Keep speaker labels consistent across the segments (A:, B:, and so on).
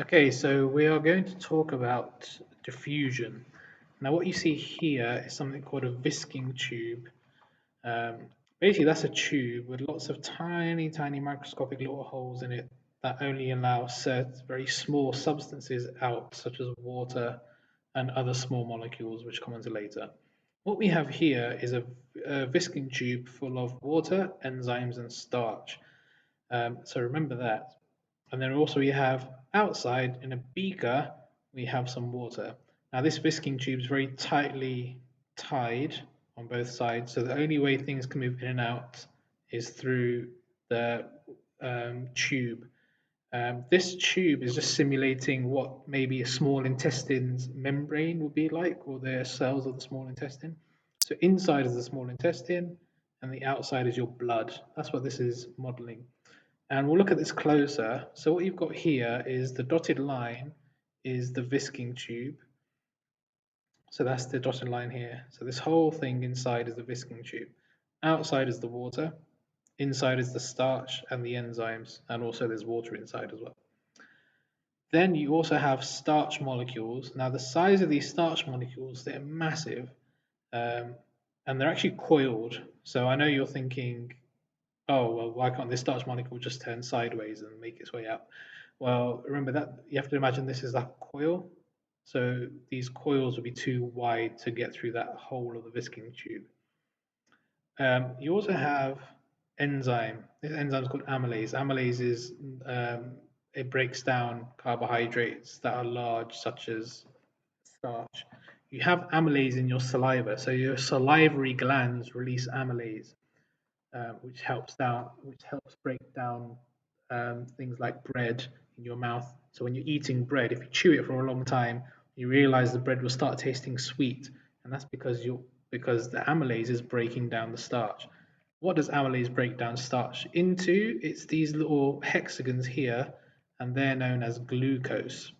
A: Okay, so we are going to talk about diffusion. Now, what you see here is something called a Visking tube. Um, Basically, that's a tube with lots of tiny, tiny microscopic little holes in it that only allow certain very small substances out, such as water and other small molecules, which come on to later. What we have here is a Visking tube full of water, enzymes, and starch. So remember that. And then also we have outside in a beaker, we have some water. Now this Visking tube is very tightly tied on both sides, so the only way things can move in and out is through the tube. This tube is just simulating what maybe a small intestine's membrane would be like, or the cells of the small intestine. So inside is the small intestine, and the outside is your blood. That's what this is modeling. And we'll look at this closer. So what you've got here is the dotted line is the Visking tube. So that's the dotted line here. So this whole thing inside is the Visking tube. Outside is the water. Inside is the starch and the enzymes. And also there's water inside as well. Then you also have starch molecules. Now the size of these starch molecules, they're massive. And they're actually coiled. So I know you're thinking, oh, well, why can't this starch molecule just turn sideways and make its way out? Well, remember that you have to imagine this is like a coil. So these coils will be too wide to get through that hole of the Visking tube. You also have enzyme. This enzyme is called amylase. Amylase is it breaks down carbohydrates that are large, such as starch. You have amylase in your saliva, so your salivary glands release amylase, which helps break down things like bread in your mouth. So when you're eating bread, if you chew it for a long time, you realize the bread will start tasting sweet, and that's because the amylase is breaking down the starch. What does amylase break down starch into? It's these little hexagons here, and they're known as glucose.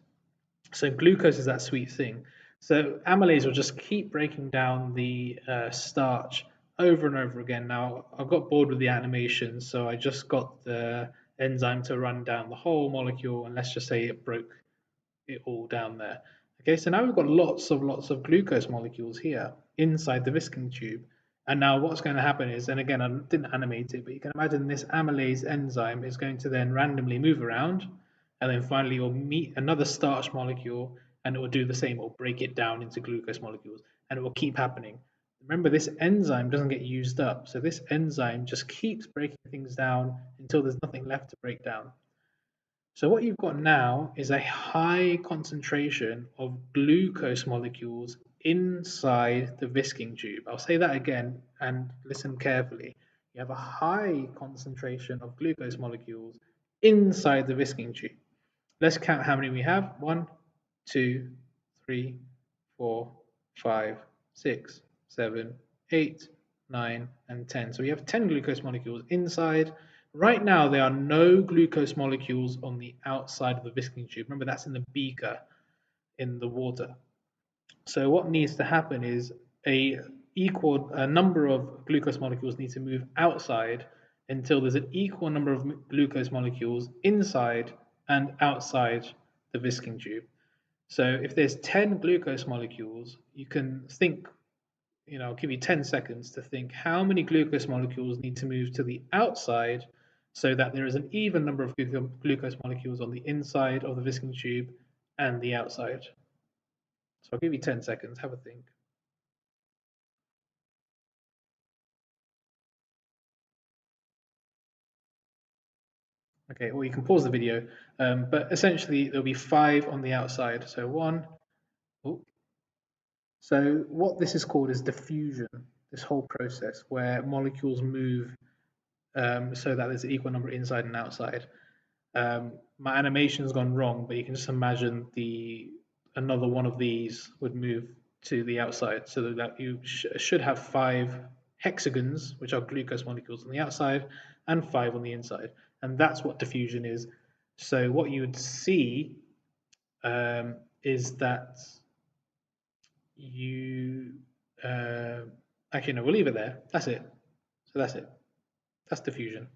A: So glucose is that sweet thing. So amylase will just keep breaking down the starch over and over again. Now I got bored with the animation, so I just got the enzyme to run down the whole molecule, and let's just say it broke it all down there. Okay, so now we've got lots of glucose molecules here inside the Visking tube. And now what's going to happen is, and again, I didn't animate it, but you can imagine this amylase enzyme is going to then randomly move around, and then finally you'll meet another starch molecule, and it will do the same. It will break it down into glucose molecules, and it will keep happening. Remember, this enzyme doesn't get used up, so this enzyme just keeps breaking things down until there's nothing left to break down. So what you've got now is a high concentration of glucose molecules inside the Visking tube. I'll say that again and listen carefully. You have a high concentration of glucose molecules inside the Visking tube. Let's count how many we have. 1, 2, 3, 4, 5, 6, 7, 8, 9, and 10. So we have 10 glucose molecules inside. Right now, there are no glucose molecules on the outside of the Visking tube. Remember, that's in the beaker in the water. So what needs to happen is a number of glucose molecules need to move outside until there's an equal number of glucose molecules inside and outside the Visking tube. So if there's 10 glucose molecules, you can think, I'll give you 10 seconds to think how many glucose molecules need to move to the outside so that there is an even number of glucose molecules on the inside of the Visking tube and the outside. So I'll give you 10 seconds, have a think. Okay, well, you can pause the video, but essentially there'll be 5 on the outside. So 1, oh. So what this is called is diffusion, this whole process where molecules move so that there's an equal number inside and outside. My animation's gone wrong, but you can just imagine another one of these would move to the outside, so that you should have 5 hexagons, which are glucose molecules on the outside, and 5 on the inside. And that's what diffusion is. So what you would see is that you actually no, we'll leave it there. That's it. So that's it. That's diffusion.